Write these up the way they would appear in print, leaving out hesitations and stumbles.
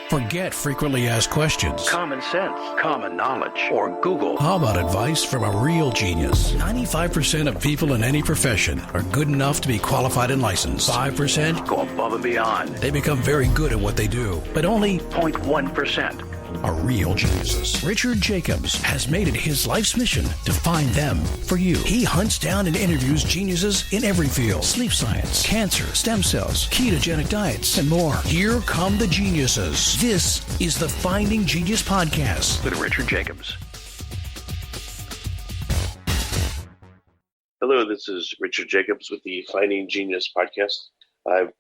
Forget frequently asked questions. Common sense, common knowledge, or Google. How about advice from a real genius? 95% of people in any profession are good enough to be qualified and licensed. 5% go above and beyond. They become very good at what they do, but only 0.1% are real geniuses. Richard Jacobs has made it his life's mission to find them for you. He hunts down and interviews geniuses in every field: sleep science, cancer, stem cells, ketogenic diets, and more. Here come the geniuses. This is the Finding Genius Podcast with Richard Jacobs. Hello, this is Richard Jacobs with the Finding Genius Podcast.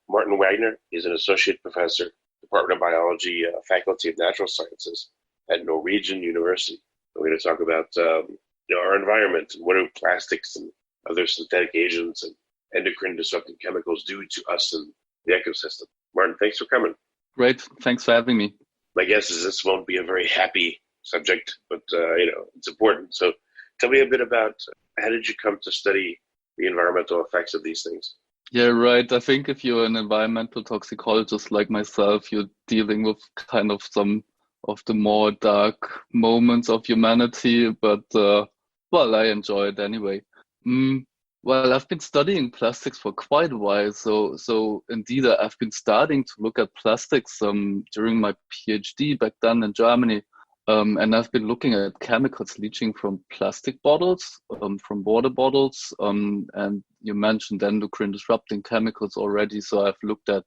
Martin Wagner is an associate professor, Department of Biology, Faculty of Natural Sciences at Norwegian University. We're going to talk about our environment and what do plastics and other synthetic agents and endocrine-disrupting chemicals do to us and the ecosystem. Martin, thanks for coming. Great. Thanks for having me. My guess is this won't be a very happy subject, but it's important. So tell me a bit about how did you come to study the environmental effects of these things? Yeah, right. I think if you're an environmental toxicologist like myself, you're dealing with kind of some of the more dark moments of humanity, but I enjoy it anyway. Well, I've been studying plastics for quite a while, so indeed I've been starting to look at plastics during my PhD back then in Germany. And I've been looking at chemicals leaching from plastic bottles, from water bottles, and you mentioned endocrine-disrupting chemicals already. So I've looked at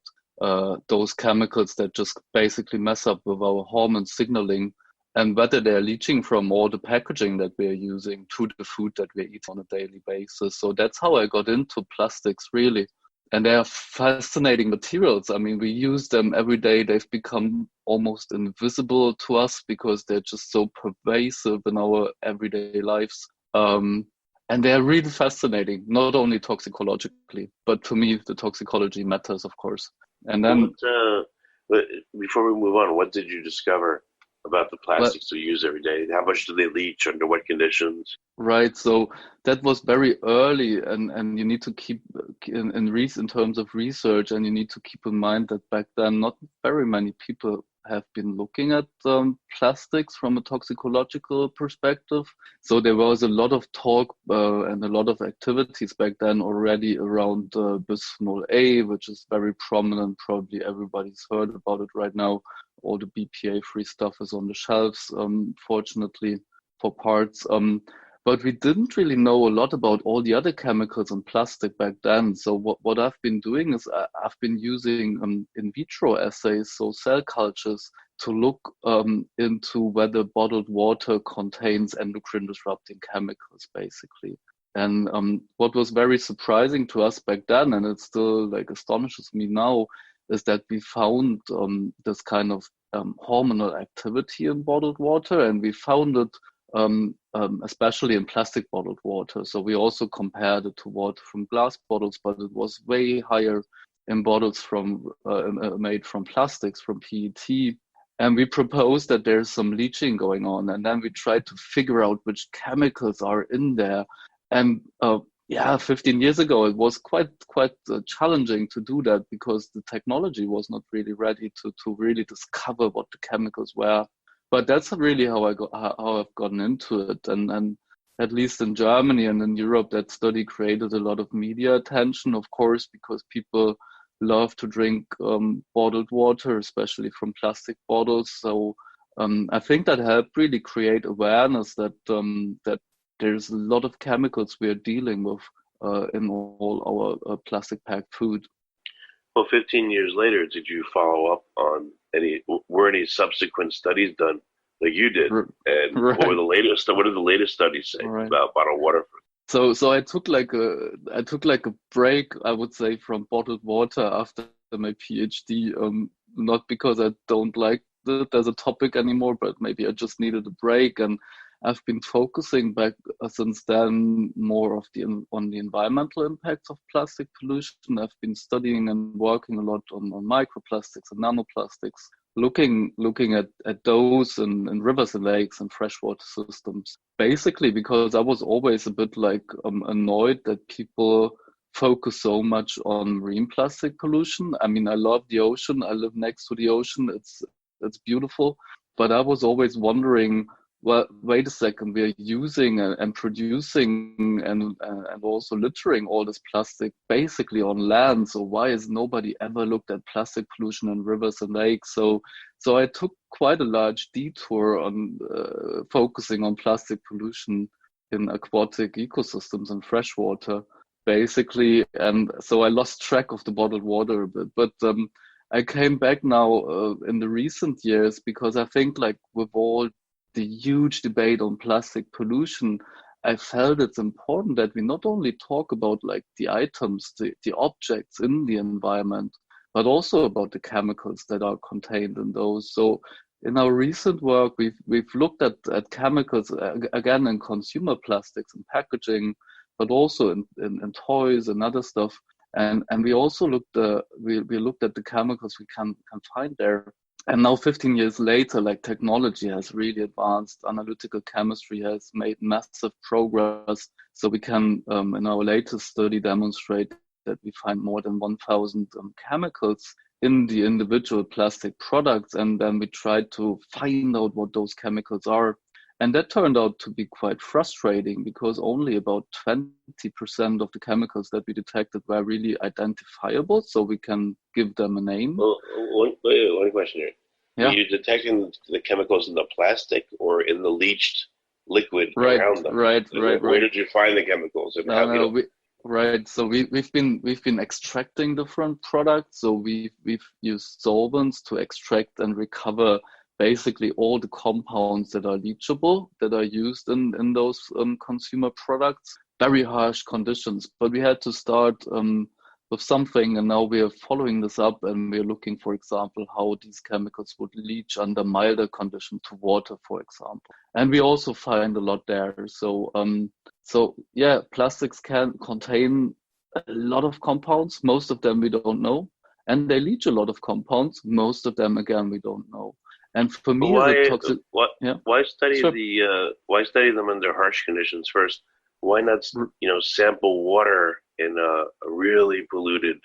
those chemicals that just basically mess up with our hormone signaling and whether they're leaching from all the packaging that we're using to the food that we eat on a daily basis. So that's how I got into plastics, really. And they are fascinating materials. I mean, we use them every day. They've become almost invisible to us because they're just so pervasive in our everyday lives. And they're really fascinating, not only toxicologically, but to me, the toxicology matters, of course. And then, before we move on, what did you discover about the plastics we use every day? How much do they leach? Under what conditions? Right. So that was very early, and you need to keep in terms of research, and you need to keep in mind that back then not very many people have been looking at plastics from a toxicological perspective. So there was a lot of talk and a lot of activities back then already around bisphenol A, which is very prominent. Probably everybody's heard about it right now. All the BPA-free stuff is on the shelves, fortunately, for parts. But we didn't really know a lot about all the other chemicals in plastic back then. So what I've been doing is I've been using in vitro assays, so cell cultures, to look into whether bottled water contains endocrine-disrupting chemicals, basically. And what was very surprising to us back then, and it still astonishes me now, is that we found this kind of hormonal activity in bottled water, and we found it especially in plastic bottled water. So we also compared it to water from glass bottles, but it was way higher in bottles from made from plastics, from PET. And we proposed that there's some leaching going on, and then we tried to figure out which chemicals are in there. And 15 years ago, it was quite challenging to do that because the technology was not really ready to really discover what the chemicals were. But that's really how I've gotten into it. And at least in Germany and in Europe, that study created a lot of media attention, of course, because people love to drink bottled water, especially from plastic bottles. So I think that helped really create awareness that there's a lot of chemicals we are dealing with in all our plastic packed food. Well, 15 years later, did you follow up on were any subsequent studies done like you did? And right. What did the latest studies say about bottled water? So I took a break, I would say, from bottled water after my PhD, not because I don't like it as a topic anymore, but maybe I just needed a break. And I've been focusing back since then more on the environmental impacts of plastic pollution. I've been studying and working a lot on microplastics and nanoplastics, looking at those in rivers and lakes and freshwater systems. Basically, because I was always a bit annoyed that people focus so much on marine plastic pollution. I mean, I love the ocean. I live next to the ocean. that's beautiful. But I was always wondering, well, wait a second, we are using and producing and also littering all this plastic basically on land. So why has nobody ever looked at plastic pollution in rivers and lakes? So I took quite a large detour on focusing on plastic pollution in aquatic ecosystems and freshwater, basically. And so I lost track of the bottled water a bit. But I came back now in the recent years because I think, like, with all the huge debate on plastic pollution, I felt it's important that we not only talk about like the items, the objects in the environment, but also about the chemicals that are contained in those. So in our recent work, we've looked at chemicals again in consumer plastics and packaging, but also in toys and other stuff. And we also looked we looked at the chemicals we can find there. And now 15 years later, like, technology has really advanced. Analytical chemistry has made massive progress. So we can, in our latest study, demonstrate that we find more than 1,000 chemicals in the individual plastic products. And then we tried to find out what those chemicals are. And that turned out to be quite frustrating because only about 20% of the chemicals that we detected were really identifiable, so we can give them a name. Well, one question here. Yeah. Are you detecting the chemicals in the plastic or in the leached liquid right, around them? Right. Where did you find the chemicals? Right. So we've been extracting different products. So we've used solvents to extract and recover basically all the compounds that are leachable, that are used in those consumer products. Very harsh conditions, but we had to start with something, and now we are following this up, and we're looking, for example, how these chemicals would leach under milder conditions to water, for example. And we also find a lot there. So yeah, plastics can contain a lot of compounds. Most of them we don't know, and they leach a lot of compounds. Most of them, again, we don't know. And for me, why study sure. why study them under harsh conditions first? Why not, sample water in a really polluted,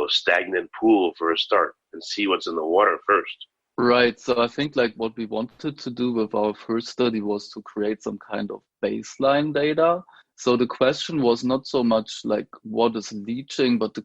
stagnant pool for a start and see what's in the water first? Right. So I think, like, what we wanted to do with our first study was to create some kind of baseline data. So the question was not so much like what is leaching, but the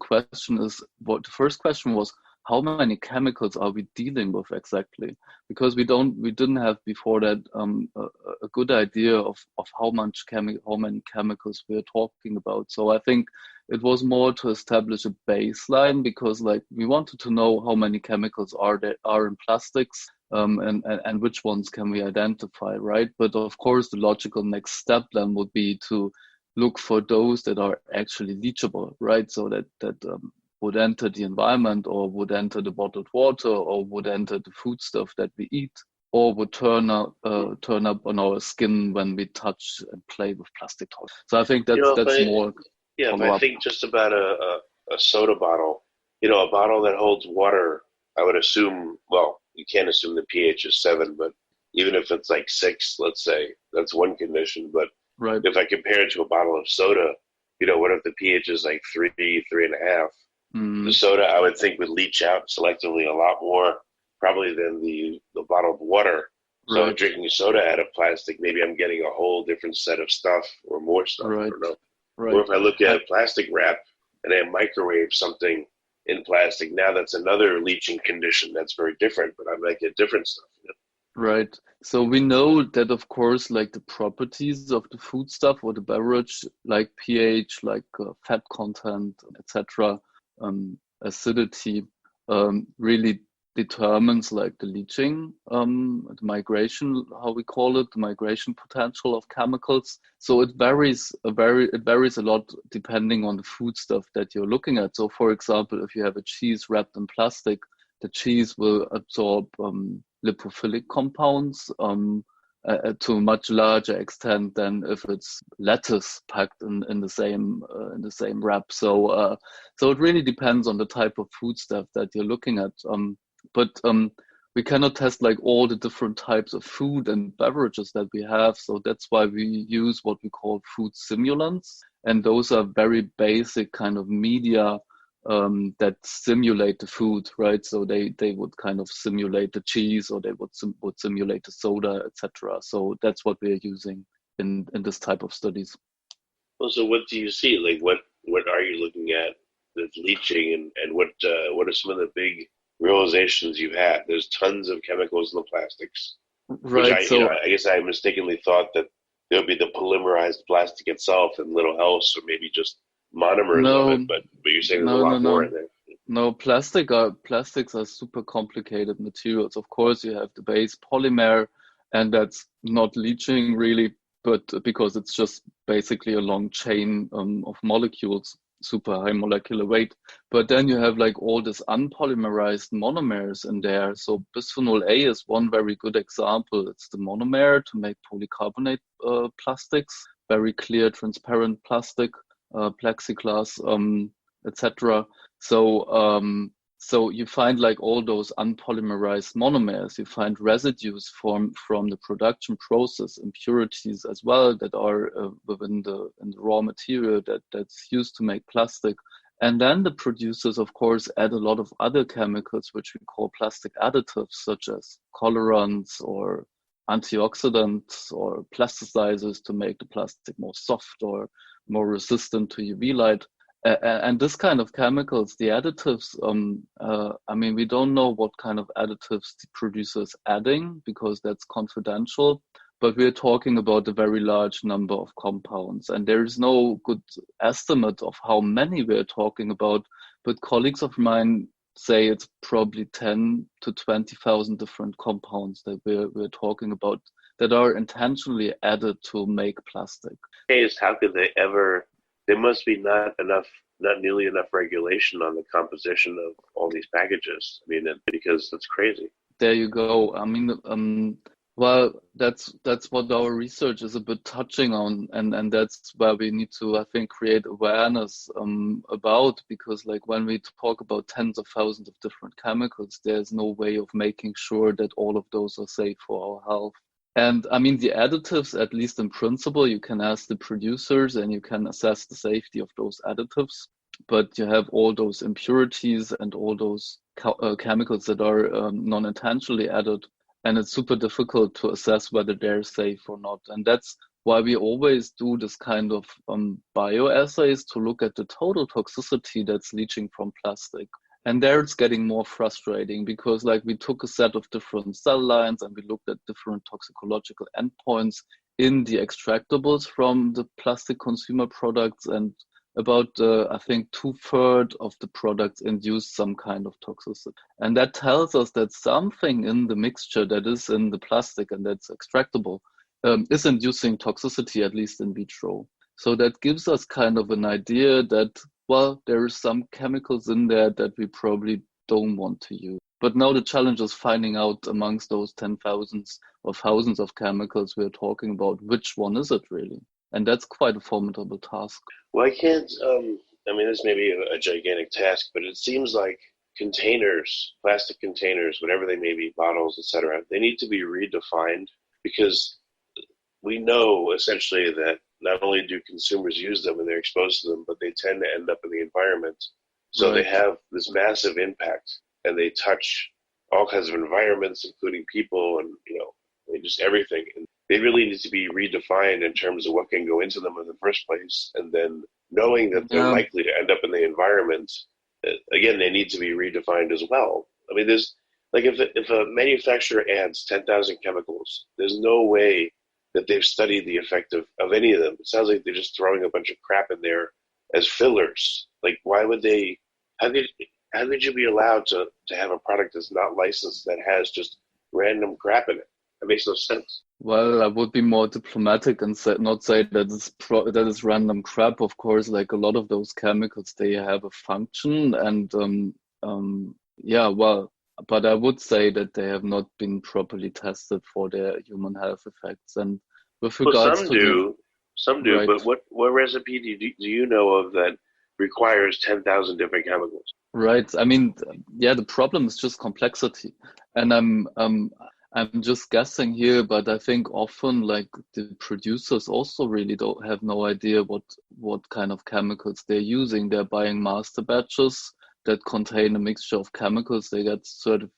first question was, how many chemicals are we dealing with exactly? Because we didn't have before that a good idea of how many chemicals we are talking about. So I think it was more to establish a baseline, because, like, we wanted to know how many chemicals are in plastics, and which ones can we identify, right? But of course, the logical next step then would be to look for those that are actually leachable, right? So that would enter the environment, or would enter the bottled water, or would enter the foodstuff that we eat, or would turn up on our skin when we touch and play with plastic toys. So I think that's more. Yeah, if I think just about a soda bottle, a bottle that holds water, I would assume, well, you can't assume the pH is 7, but even if it's like 6, let's say, that's one condition. But right. If I compare it to a bottle of soda, what if the pH is like 3, 3.5? The soda, I would think, would leach out selectively a lot more probably than the bottled water. So right. Drinking soda out of plastic, maybe I'm getting a whole different set of stuff or more stuff. Right. I don't know. Right. Or if I look at plastic wrap and I microwave something in plastic, now that's another leaching condition that's very different, but I might get different stuff. Right. So we know that, of course, like, the properties of the foodstuff or the beverage, like pH, like fat content, etc., acidity, really determines, like, the leaching, the migration, how we call it, the migration potential of chemicals. So it varies a lot depending on the foodstuff that you're looking at. So, for example, if you have a cheese wrapped in plastic, the cheese will absorb lipophilic compounds to a much larger extent than if it's lettuce packed in the same wrap. So it really depends on the type of foodstuff that you're looking at. But we cannot test, like, all the different types of food and beverages that we have. So that's why we use what we call food simulants, and those are very basic kind of media that simulate the food, right? So they would kind of simulate the cheese, or they would simulate the soda, etc. So that's what we are using in this type of studies. Well, so what do you see? Like, what are you looking at that's leaching, and what are some of the big realizations you've had? There's tons of chemicals in the plastics, which Right. So I guess I mistakenly thought that there would be the polymerized plastic itself and little else, or maybe just monomers of it. But you're saying there's a lot more in there. No, plastics are super complicated materials. Of course, you have the base polymer, and that's not leaching really, but because it's just basically a long chain of molecules, super high molecular weight. But then you have like all this unpolymerized monomers in there. So bisphenol A is one very good example. It's the monomer to make polycarbonate plastics, very clear, transparent plastic, plexiglass, etc. So you find like all those unpolymerized monomers. You find residues from the production process, impurities as well that are within the raw material that's used to make plastic. And then the producers, of course, add a lot of other chemicals, which we call plastic additives, such as colorants or antioxidants or plasticizers to make the plastic more soft or more resistant to UV light. And this kind of chemicals, the additives, I mean, we don't know what kind of additives the producer's adding because that's confidential, but we're talking about a very large number of compounds. And there is no good estimate of how many we're talking about, but colleagues of mine say it's probably 10 to 20,000 different compounds that we're talking about that are intentionally added to make plastic. How could they ever... There must be not nearly enough regulation on the composition of all these packages. I mean, because that's crazy. There you go. I mean, well, that's what our research is a bit touching on, and that's where we need to, I think, create awareness about, because like when we talk about tens of thousands of different chemicals, there's no way of making sure that all of those are safe for our health. And I mean, the additives, at least in principle, you can ask the producers and you can assess the safety of those additives. But you have all those impurities and all those chemicals that are non-intentionally added. And it's super difficult to assess whether they're safe or not. And that's why we always do this kind of bioassays to look at the total toxicity that's leaching from plastic. And there it's getting more frustrating because like we took a set of different cell lines and we looked at different toxicological endpoints in the extractables from the plastic consumer products, and about I think 2/3 of the products induced some kind of toxicity. And that tells us that something in the mixture that is in the plastic and that's extractable is inducing toxicity, at least in vitro. So that gives us kind of an idea that, well, there is some chemicals in there that we probably don't want to use. But now the challenge is finding out amongst those 10,000s or thousands of chemicals we're talking about, which one is it really? And that's quite a formidable task. Well, I can't, I mean, this may be a gigantic task, but it seems like containers, plastic containers, whatever they may be, bottles, etc., they need to be redefined, because we know essentially that not only do consumers use them and they're exposed to them, but they tend to end up in the environment. So They have this massive impact, and they touch all kinds of environments, including people and, just everything. And they really need to be redefined in terms of what can go into them in the first place. And then knowing that they're likely to end up in the environment, again, they need to be redefined as well. I mean, there's like if a manufacturer adds 10,000 chemicals, there's no way that they've studied the effect of any of them. It sounds like they're just throwing a bunch of crap in there as fillers. Like, why would they, how could you be allowed to have a product that's not licensed that has just random crap in it? That makes no sense. Well, I would be more diplomatic and not say that is random crap. Of course, like a lot of those chemicals, they have a function, and but I would say that they have not been properly tested for their human health effects. And with regards some do, right. But what recipe do you know of that requires 10,000 different chemicals? Right. I mean, the problem is just complexity, and I'm just guessing here, but I think often like the producers also really don't have no idea what kind of chemicals they're using. They're buying master batches that contain a mixture of chemicals. They get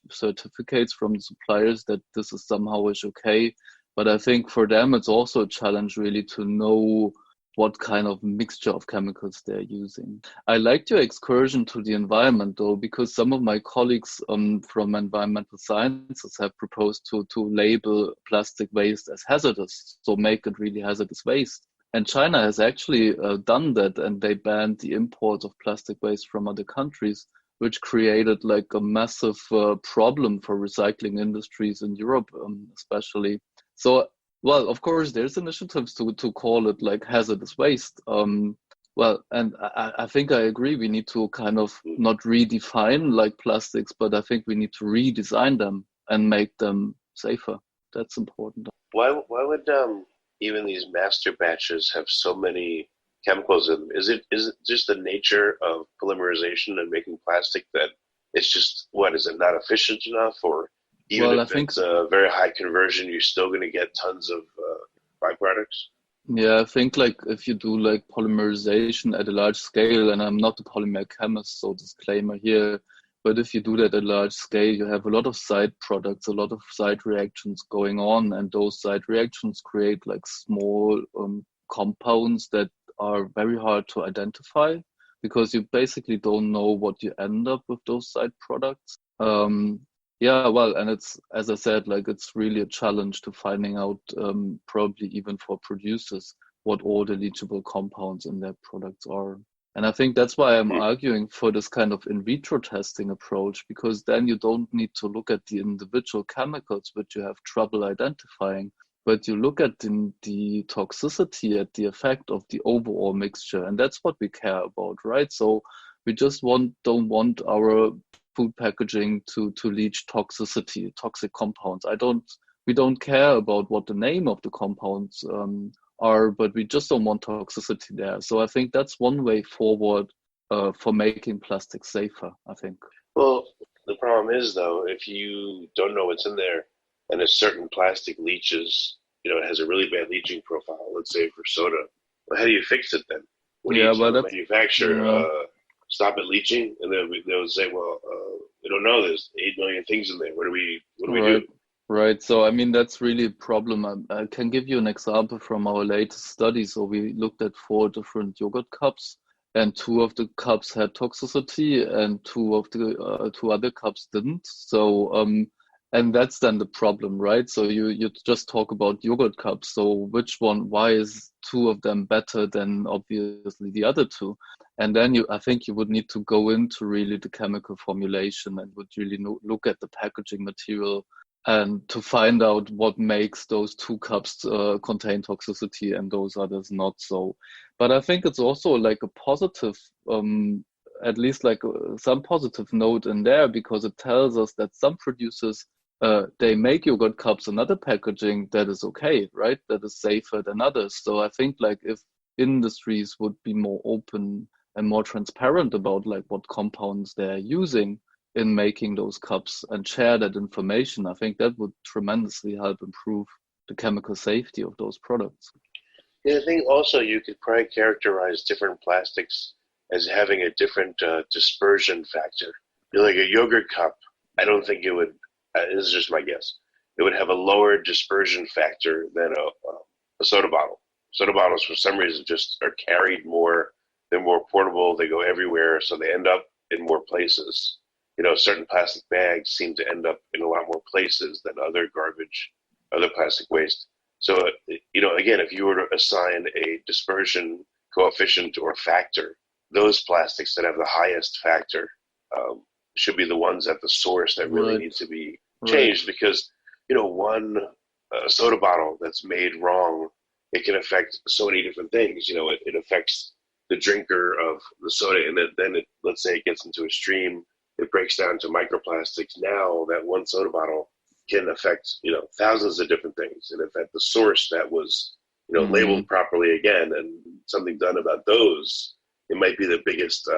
certificates from the suppliers that this is somehow is okay. But I think for them, it's also a challenge really to know what kind of mixture of chemicals they're using. I liked your excursion to the environment though, because some of my colleagues from environmental sciences have proposed to label plastic waste as hazardous, so make it really hazardous waste. And China has actually done that, and they banned the import of plastic waste from other countries, which created like a massive problem for recycling industries in Europe, especially. So, well, of course, there's initiatives to call it like hazardous waste. Well, and I think I agree. We need to kind of not redefine like plastics, but I think we need to redesign them and make them safer. That's important. Why would even these master batches have so many chemicals in them? Is it just the nature of polymerization and making plastic that it's just, is it not efficient enough? Or even if it's a very high conversion, you're still going to get tons of byproducts? Yeah, I think like if you do like polymerization at a large scale, and I'm not a polymer chemist, so disclaimer here, but if you do that at a large scale, you have a lot of side products, a lot of side reactions going on, and those side reactions create like small compounds that are very hard to identify because you basically don't know what you end up with those side products. Yeah, well, and it's, as I said, like it's really a challenge to finding out, probably even for producers, what all the leachable compounds in their products are. And I think that's why I'm arguing for this kind of in vitro testing approach, because then you don't need to look at the individual chemicals which you have trouble identifying, but you look at the toxicity, at the effect of the overall mixture. And that's what we care about, right? So we just don't want our food packaging to leach toxicity, toxic compounds. We don't care about what the name of the compounds are, but we just don't want toxicity there. So I think that's one way forward for making plastic safer, I think. Well, the problem is though, if you don't know what's in there and a certain plastic leaches, it has a really bad leaching profile, let's say for soda, well, how do you fix it then? What do you tell the manufacturer? Stop it leaching, and then they'll say, well, we don't know, there's 8 million things in there. What do we do? Right. So, I mean, that's really a problem. I can give you an example from our latest study. So we looked at 4 different yogurt cups, and 2 of the cups had toxicity and 2 of the 2 other cups didn't. So, and that's then the problem, right? So you just talk about yogurt cups. So why is 2 of them better than obviously the other 2? And then I think you would need to go into really the chemical formulation and would really look at the packaging material and to find out what makes those 2 cups contain toxicity and those others not so. But I think it's also like a positive, at least like some positive note in there, because it tells us that some producers, they make yogurt cups and other packaging that is okay, right? That is safer than others. So I think like if industries would be more open and more transparent about like what compounds they're using in making those cups and share that information, I think that would tremendously help improve the chemical safety of those products. Yeah, I think also you could probably characterize different plastics as having a different dispersion factor. Like a yogurt cup, I don't think it would, this is just my guess, it would have a lower dispersion factor than a soda bottle. Soda bottles, for some reason, just are carried more. They're more portable. They go everywhere, so they end up in more places. Certain plastic bags seem to end up in a lot more places than other garbage, other plastic waste. So, again, if you were to assign a dispersion coefficient or factor, those plastics that have the highest factor should be the ones at the source that really need to be changed. Because, one soda bottle that's made wrong, it can affect so many different things. It affects the drinker of the soda, and then let's say it gets into a stream, it breaks down to microplastics. Now that one soda bottle can affect, thousands of different things. And if at the source that was, labeled properly again and something done about those, it might be the biggest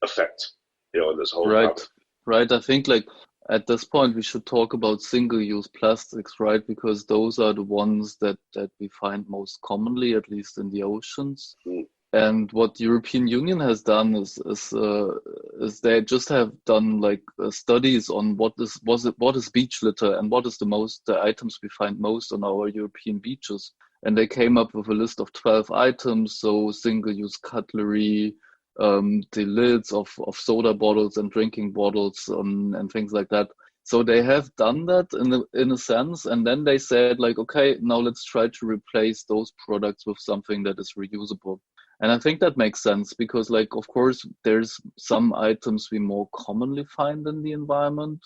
effect, in this whole problem. Right. I think like at this point, we should talk about single-use plastics, right? Because those are the ones that we find most commonly, at least in the oceans. Mm. And what the European Union has done is they just have done like studies on what is beach litter and what is the items we find most on our European beaches. And they came up with a list of 12 items, so single-use cutlery, the lids of soda bottles and drinking bottles, and things like that. So they have done that in a sense, and then they said like, okay, now let's try to replace those products with something that is reusable. And I think that makes sense because, like, of course, there's some items we more commonly find in the environment.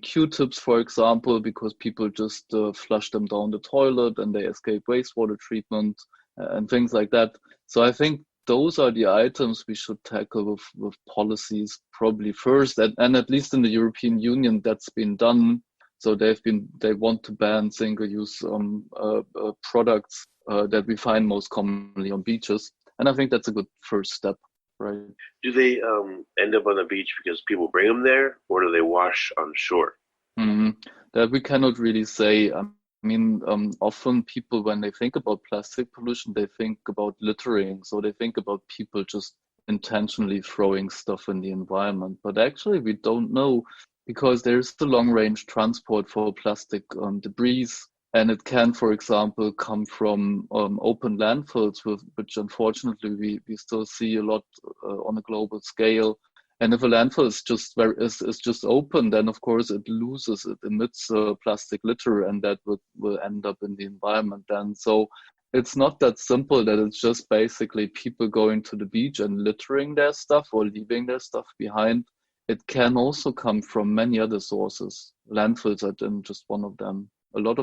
Q-tips, for example, because people just flush them down the toilet and they escape wastewater treatment and things like that. So I think those are the items we should tackle with policies probably first. And at least in the European Union, that's been done. So they want to ban single-use products that we find most commonly on beaches. And I think that's a good first step, right? Do they end up on the beach because people bring them there, or do they wash on shore? That we cannot really say. I mean, often people, when they think about plastic pollution, they think about littering. So they think about people just intentionally throwing stuff in the environment. But actually, we don't know because there's the long-range transport for plastic debris. And it can, for example, come from open landfills, which unfortunately we still see a lot on a global scale. And if a landfill is just open, then of course it emits plastic litter, and that will end up in the environment then. So it's not that simple that it's just basically people going to the beach and littering their stuff or leaving their stuff behind. It can also come from many other sources. Landfills are then just one of them. A lot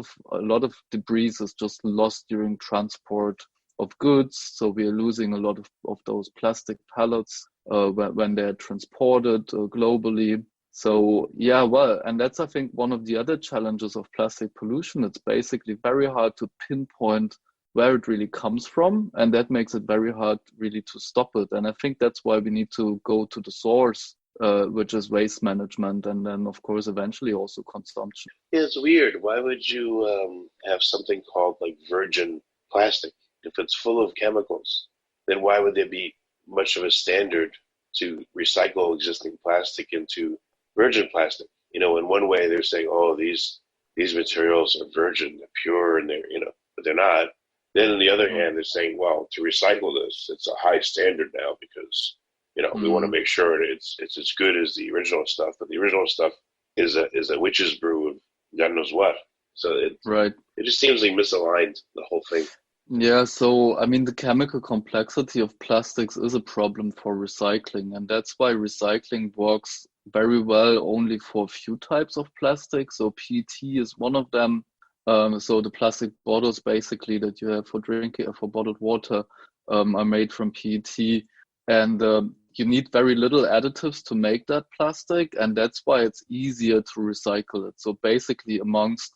of debris is just lost during transport of goods, so we are losing a lot of those plastic pallets when they're transported globally. So yeah, well, and that's I think one of the other challenges of plastic pollution. It's basically very hard to pinpoint where it really comes from, and that makes it very hard really to stop it. And I think that's why we need to go to the source, which is waste management, and then of course eventually also consumption. It's weird. Why would you have something called like virgin plastic? If it's full of chemicals, then why would there be much of a standard to recycle existing plastic into virgin plastic? You know, in one way they're saying, oh, these materials are virgin, they're pure, and but they're not. Then on the other hand, they're saying, well, to recycle this, it's a high standard now because we want to make sure it's as good as the original stuff, but the original stuff is a witch's brew of God knows what. So it just seems like misaligned, the whole thing. Yeah, so I mean, the chemical complexity of plastics is a problem for recycling, and that's why recycling works very well only for a few types of plastic. So PET is one of them. So the plastic bottles basically that you have for drinking, for bottled water, are made from PET, and you need very little additives to make that plastic, and that's why it's easier to recycle it. So basically, amongst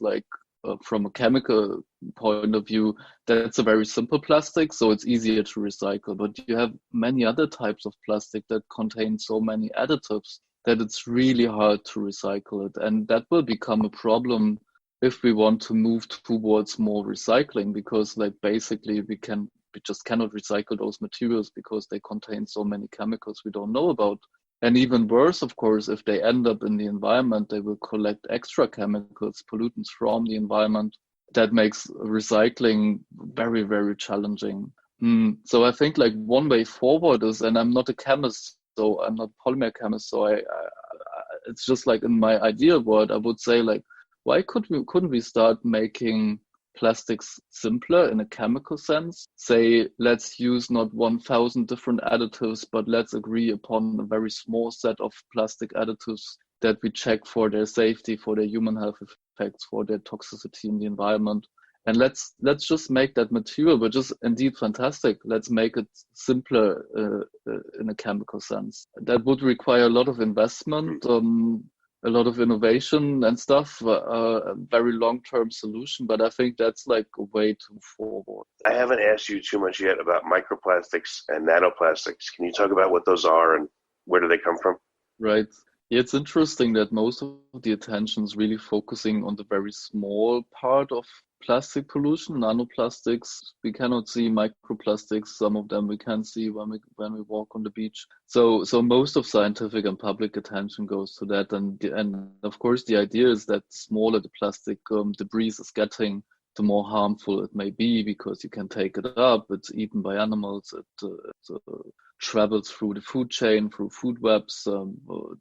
from a chemical point of view, that's a very simple plastic, so it's easier to recycle. But you have many other types of plastic that contain so many additives that it's really hard to recycle it, and that will become a problem if we want to move towards more recycling, because basically we just cannot recycle those materials because they contain so many chemicals we don't know about. And even worse, of course, if they end up in the environment, they will collect extra chemicals, pollutants from the environment. That makes recycling very, very challenging. So I think one way forward is, and I'm not a chemist, so I'm not a polymer chemist, so it's just in my ideal world, I would say why couldn't we start making plastics simpler in a chemical sense? Say, let's use not 1,000 different additives, but let's agree upon a very small set of plastic additives that we check for their safety, for their human health effects, for their toxicity in the environment. And let's just make that material, which is indeed fantastic. Let's make it simpler in a chemical sense. That would require a lot of investment, a lot of innovation and stuff, a very long-term solution, but I think that's a way to move forward. I haven't asked you too much yet about microplastics and nanoplastics. Can you talk about what those are and where do they come from? Right. Yeah, it's interesting that most of the attention is really focusing on the very small part of plastic pollution, nanoplastics. We cannot see microplastics. Some of them we can see when we walk on the beach. So most of scientific and public attention goes to that, and of course the idea is that the smaller the plastic debris is getting, the more harmful it may be, because you can take it up, it's eaten by animals, it travels through the food chain, through food webs.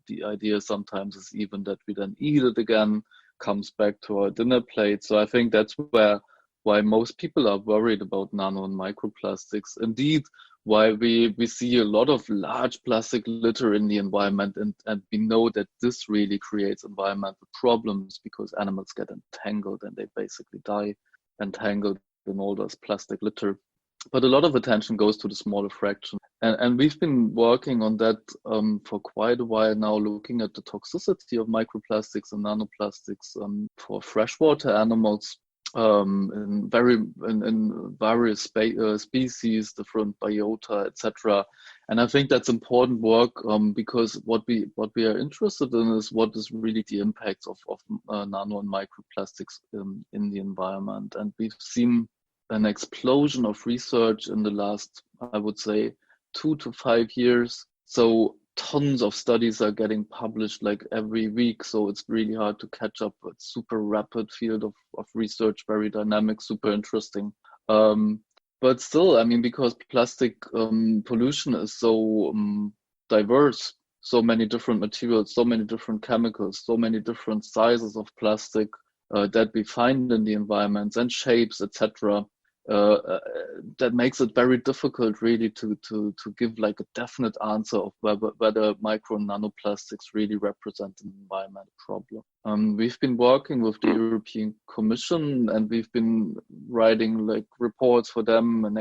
The idea sometimes is even that we then eat it again, comes back to our dinner plate. So I think that's why most people are worried about nano and microplastics. Indeed, why we see a lot of large plastic litter in the environment, and we know that this really creates environmental problems because animals get entangled and they basically die entangled in all this plastic litter. But a lot of attention goes to the smaller fraction. And we've been working on that for quite a while now, looking at the toxicity of microplastics and nanoplastics for freshwater animals in various species, different biota, etc. And I think that's important work because what we are interested in is what is really the impacts of nano and microplastics in the environment. And we've seen an explosion of research in the last, I would say, 2 to 5 years. So tons of studies are getting published like every week. So it's really hard to catch up. It's super rapid field of research, very dynamic, super interesting. But still, I mean, because plastic pollution is so diverse, so many different materials, so many different chemicals, so many different sizes of plastic that we find in the environments and shapes, etc. That makes it very difficult really to give like a definite answer of whether micro and nanoplastics really represent an environmental problem. We've been working with the European Commission, and we've been writing like reports for them and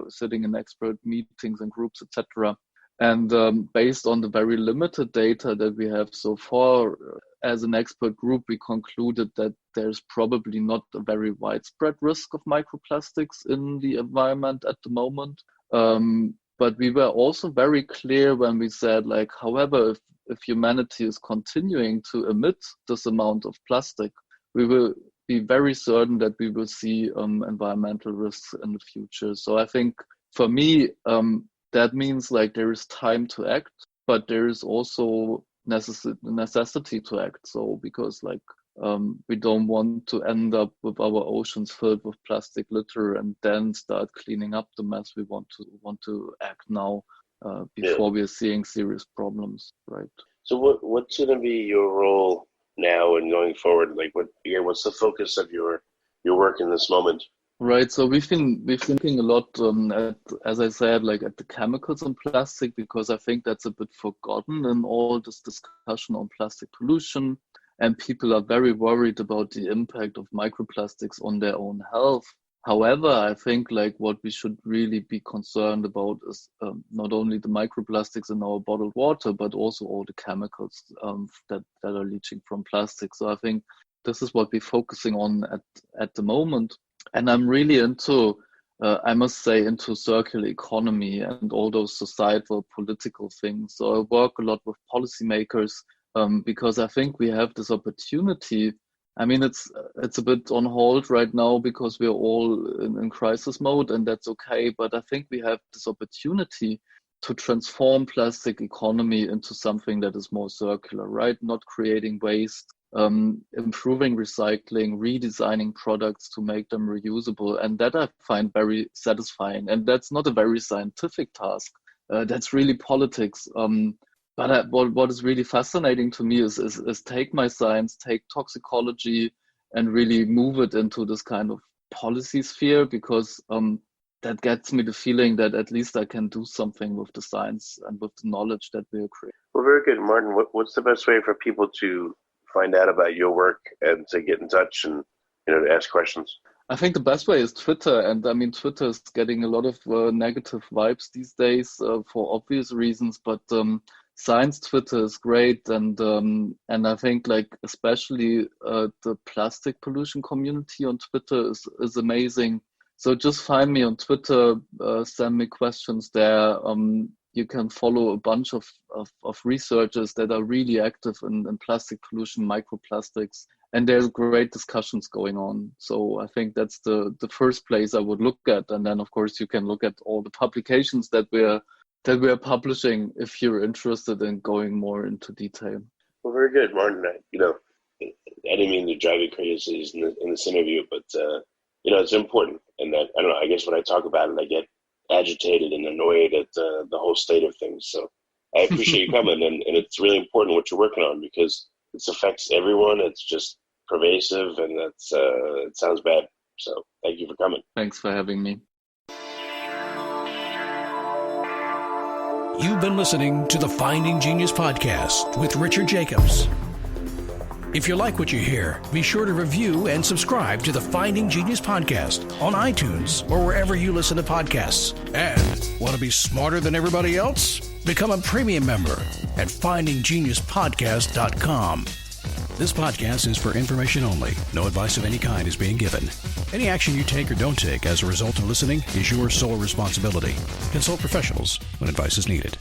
sitting in expert meetings and groups, etc. And based on the very limited data that we have so far, as an expert group, we concluded that there's probably not a very widespread risk of microplastics in the environment at the moment. But we were also very clear when we said, like, however, if humanity is continuing to emit this amount of plastic, we will be very certain that we will see environmental risks in the future. So I think for me, that means like there is time to act, but there is also necessity to act. So because like we don't want to end up with our oceans filled with plastic litter and then start cleaning up the mess. We want to act now before we are seeing serious problems, right? So what's going to be your role now and going forward? Like what's the focus of your work in this moment? Right. So we've been thinking a lot at, as I said, like at the chemicals in plastic, because I think that's a bit forgotten in all this discussion on plastic pollution. And people are very worried about the impact of microplastics on their own health. However, I think like what we should really be concerned about is not only the microplastics in our bottled water, but also all the chemicals that are leaching from plastic. So I think this is what we're focusing on at the moment. And I'm really into, I must say, into circular economy and all those societal political things. So I work a lot with policymakers because I think we have this opportunity. I mean, it's a bit on hold right now because we're all in crisis mode, and that's okay. But I think we have this opportunity to transform plastic economy into something that is more circular, right? Not creating waste, improving recycling, redesigning products to make them reusable. And that I find very satisfying. And that's not a very scientific task. That's really politics. But what is really fascinating to me is take my science, take toxicology, and really move it into this kind of policy sphere, because that gets me the feeling that at least I can do something with the science and with the knowledge that we're creating. Well, very good, Martin. What's the best way for people to find out about your work and to get in touch and to ask questions? I think the best way is Twitter, and I mean Twitter is getting a lot of negative vibes these days for obvious reasons, but science Twitter is great, and I think like especially the plastic pollution community on Twitter is amazing. So just find me on Twitter, send me questions there. you can follow a bunch of researchers that are really active in plastic pollution, microplastics, and there's great discussions going on. So I think that's the first place I would look at. And then, of course, you can look at all the publications that we're publishing if you're interested in going more into detail. Well, very good, Martin. I didn't mean to drive you crazy in this interview, but it's important. And that, I don't know, I guess when I talk about it, I get agitated and annoyed at the whole state of things. So I appreciate you coming, and it's really important what you're working on because this affects everyone. It's just pervasive, and that's it sounds bad. So thank you for coming. Thanks for having me. You've been listening to the Finding Genius podcast with Richard Jacobs. If you like what you hear, be sure to review and subscribe to the Finding Genius podcast on iTunes or wherever you listen to podcasts. And want to be smarter than everybody else? Become a premium member at findinggeniuspodcast.com. This podcast is for information only. No advice of any kind is being given. Any action you take or don't take as a result of listening is your sole responsibility. Consult professionals when advice is needed.